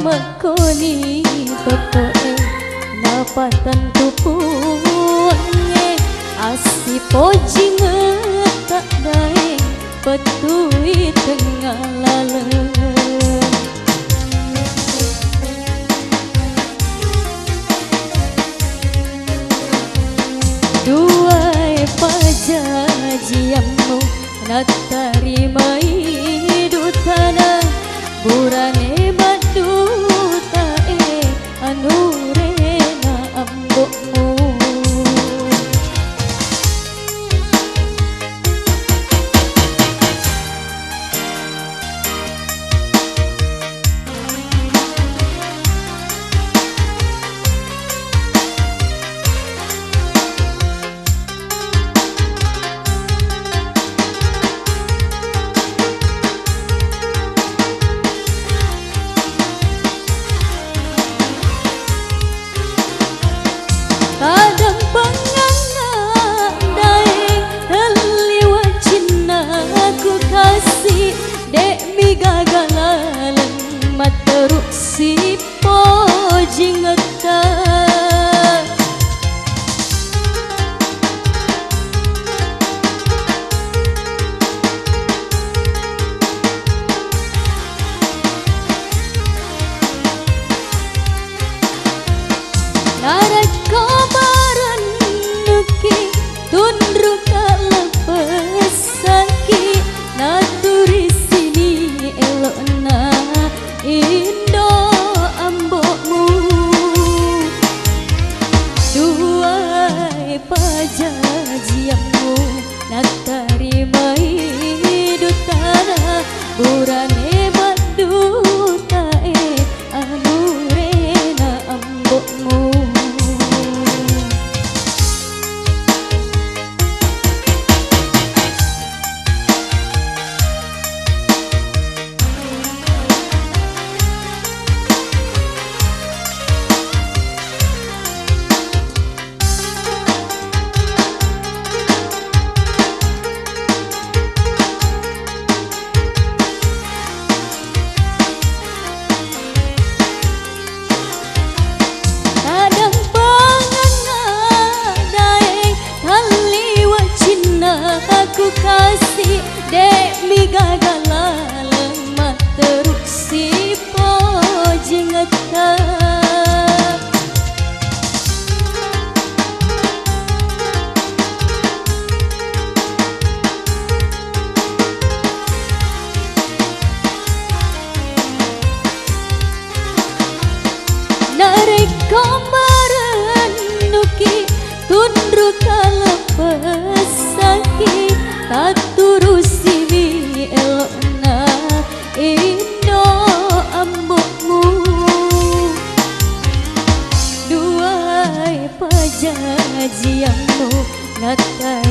makoni tokoe napatan tupunge asi poji ngetak dae petui tengah laleng duai pajajiammu natarima idutana burane baduta anurena ambokmu kadang pengangan dae terliwat cinta aku kasih dek mi gagalan materuk si poji ngetak narak kabaran nuki tundru kalepesaki naturi sini elokna indo ambokmu duai pajajiammu natarima idutana burane baduta anurena ambokmu aku kasih dek mi gagalan materuk si poji ngetak narik komaran nuki tundru kalepesaki katurusi mi elokna indo ambokmu duai pajajiammu natar